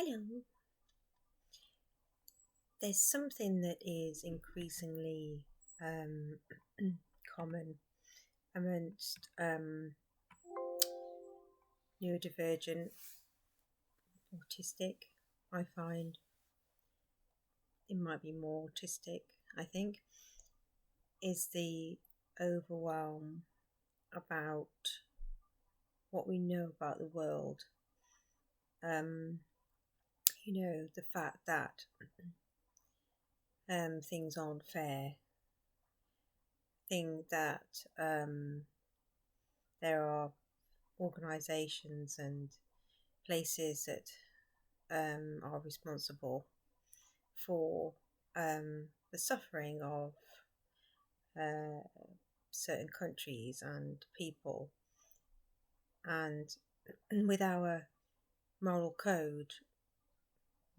Hello. There's something that is increasingly common amongst neurodivergent, autistic. I find it might be more autistic, I think, is the overwhelm about what we know about the world. The fact that things aren't fair, think that there are organisations and places that are responsible for the suffering of certain countries and people. And with our moral code,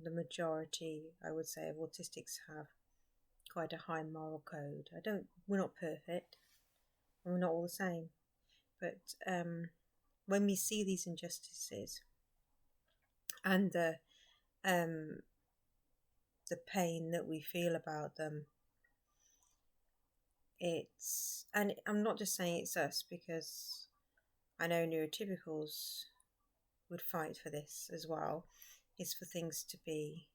the majority, I would say, of autistics have quite a high moral code. We're not perfect, and we're not all the same. But when we see these injustices and the pain that we feel about them, and I'm not just saying it's us, because I know neurotypicals would fight for this as well, is for things to be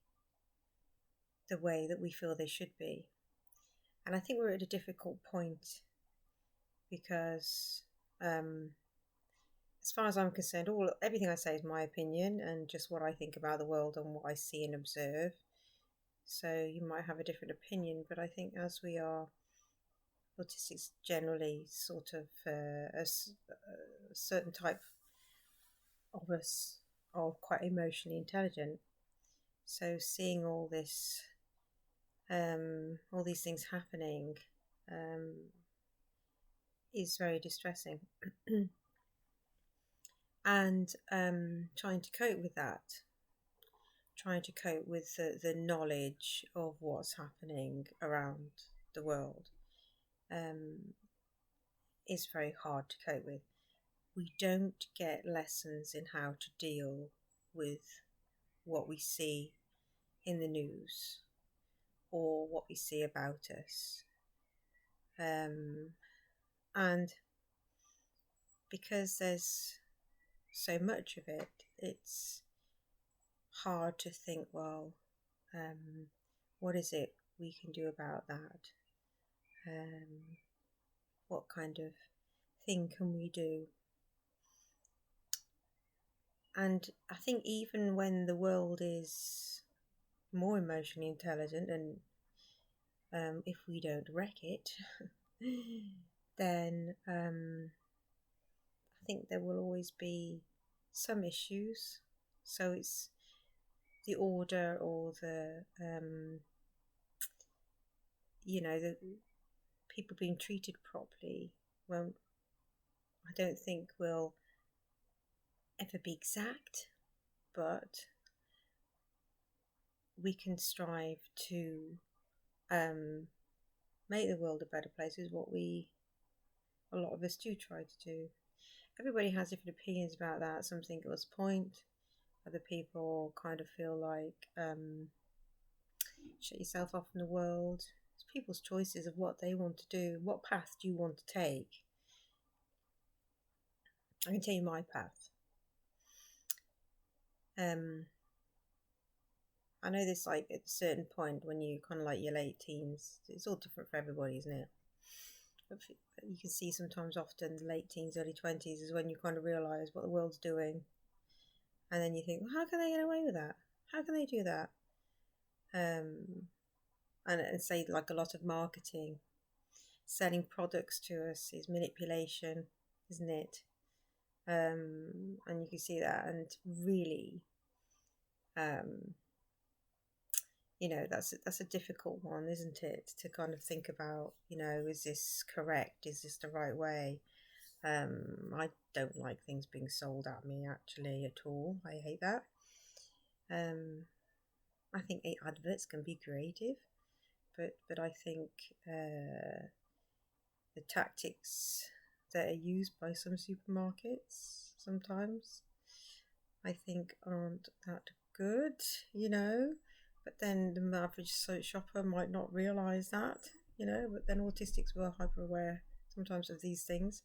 the way that we feel they should be. And I think we're at a difficult point because as far as I'm concerned, everything I say is my opinion and just what I think about the world and what I see and observe. So you might have a different opinion, but I think as we are autistics generally, sort of a certain type of us are quite emotionally intelligent. So seeing all these things happening is very distressing. And trying to cope with that, trying to cope with the knowledge of what's happening around the world is very hard to cope with. We don't get lessons in how to deal with what we see in the news or what we see about us. And because there's so much of it, it's hard to think, well, what is it we can do about that? What kind of thing can we do? And I think even when the world is more emotionally intelligent, and if we don't wreck it, then I think there will always be some issues. So it's the order or the people being treated properly I don't think will ever be exact, but we can strive to make the world a better place, is what a lot of us do try to do. Everybody has different opinions about that. Some think it was a point. Other people kind of feel like shut yourself off from the world. It's people's choices of what they want to do. What path do you want to take? I can tell you my path. I know this, like, at a certain point when you kind of like your late teens, it's all different for everybody, isn't it? But you can see sometimes often the late teens, early 20s is when you kind of realise what the world's doing. And then you think, well, how can they get away with that? How can they do that? And say, like, a lot of marketing, selling products to us is manipulation, isn't it? And you can see that, and really, that's a difficult one, isn't it? To kind of think about, is this correct? Is this the right way? I don't like things being sold at me, actually, at all. I hate that. I think adverts can be creative, but I think the tactics that are used by some supermarkets sometimes, I think, aren't that good, you know, but then the average shopper might not realise that, you know, but then autistics were hyper aware sometimes of these things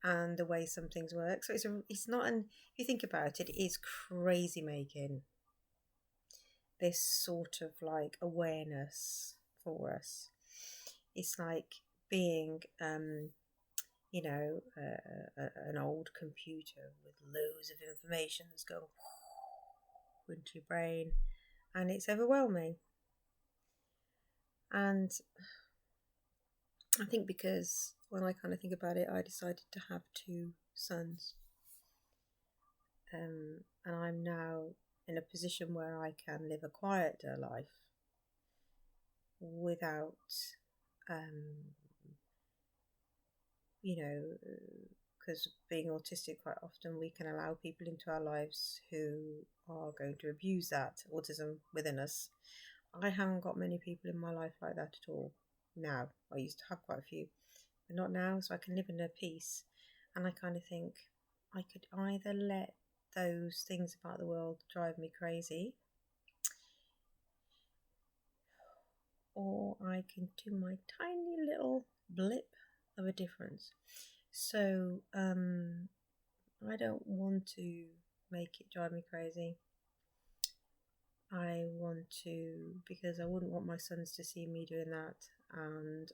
and the way some things work. So it's not an, if you think about it, it is crazy making this sort of like awareness for us. It's like being you know, an old computer with loads of information that's going into your brain, and it's overwhelming. And I think because when I kind of think about it, I decided to have two sons, and I'm now in a position where I can live a quieter life without, um, you know, because being autistic, quite often we can allow people into our lives who are going to abuse that autism within us. I haven't got many people in my life like that at all now. I used to have quite a few, but not now, so I can live in a peace. And I kind of think I could either let those things about the world drive me crazy, or I can do my tiny little blip of a difference. So I don't want to make it drive me crazy. I want to, because I wouldn't want my sons to see me doing that, and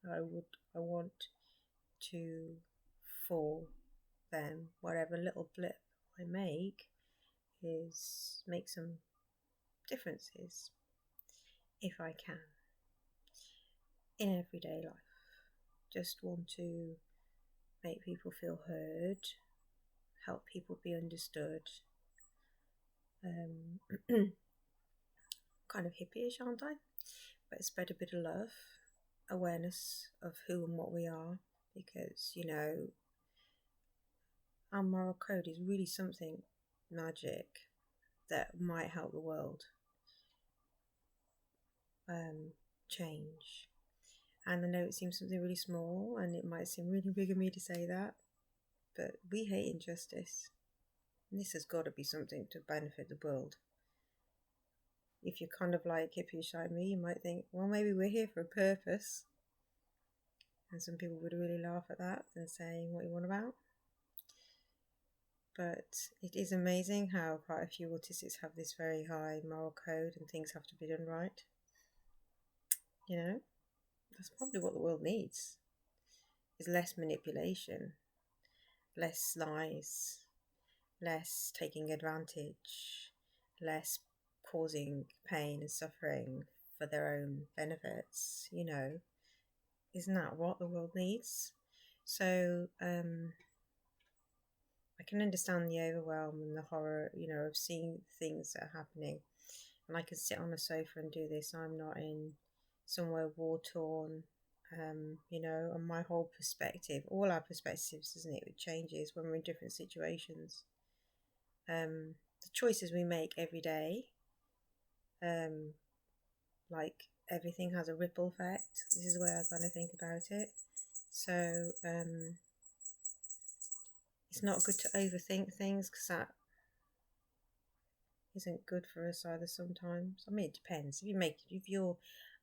I want to, for them, whatever little blip I make is make some differences if I can in everyday life. Just want to make people feel heard, help people be understood. Kind of hippie-ish, aren't I? But spread a bit of love, awareness of who and what we are, because, you know, our moral code is really something magic that might help the world change. And I know it seems something really small and it might seem really big of me to say that, but we hate injustice. And this has got to be something to benefit the world. If you're kind of like hippie like me, you might think, well, maybe we're here for a purpose. And some people would really laugh at that and saying what you want about. But it is amazing how quite a few autistics have this very high moral code and things have to be done right. You know, that's probably what the world needs, is less manipulation, less lies, less taking advantage, less causing pain and suffering for their own benefits, you know. Isn't that what the world needs? So I can understand the overwhelm and the horror, you know, of seeing things that are happening. And I can sit on a sofa and do this. I'm not in somewhere war torn, you know, and my whole perspective, all our perspectives, isn't it? It changes when we're in different situations. The choices we make every day, like everything has a ripple effect. This is the way I kind of think about it. So it's not good to overthink things, because that isn't good for us either sometimes. I mean, it depends. If you're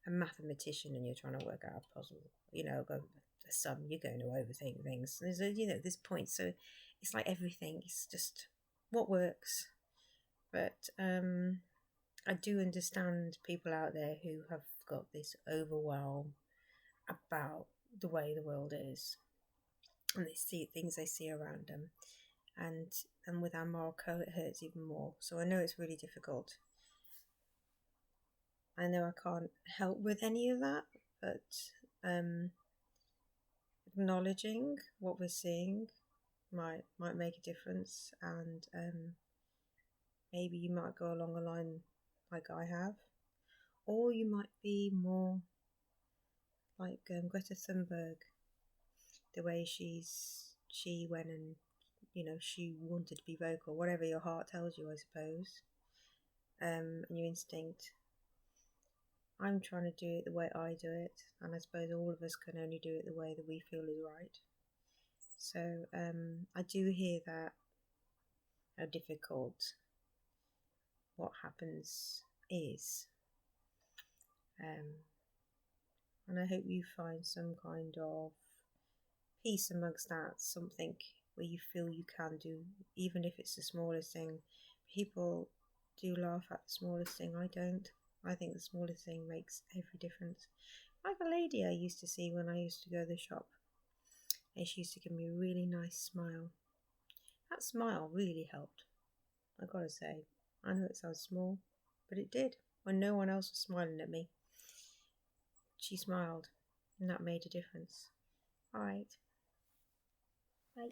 a mathematician and you're trying to work out a puzzle, you know, go the sum, you're going to overthink things. There's this point. So it's like everything. It's just what works. But I do understand people out there who have got this overwhelm about the way the world is, and they see things they see around them, and with our moral code it hurts even more. So I know it's really difficult. I know I can't help with any of that, but acknowledging what we're seeing might make a difference, and maybe you might go along a line like I have, or you might be more like Greta Thunberg, the way she went and, you know, she wanted to be vocal, whatever your heart tells you, I suppose, and your instinct. I'm trying to do it the way I do it, and I suppose all of us can only do it the way that we feel is right. So I do hear that how difficult what happens is. And I hope you find some kind of peace amongst that, something where you feel you can do, even if it's the smallest thing. People do laugh at the smallest thing. I don't. I think the smallest thing makes every difference. Like a lady I used to see when I used to go to the shop, and she used to give me a really nice smile. That smile really helped, I gotta say. I know it sounds small, but it did. When no one else was smiling at me, she smiled, and that made a difference. Alright, bye.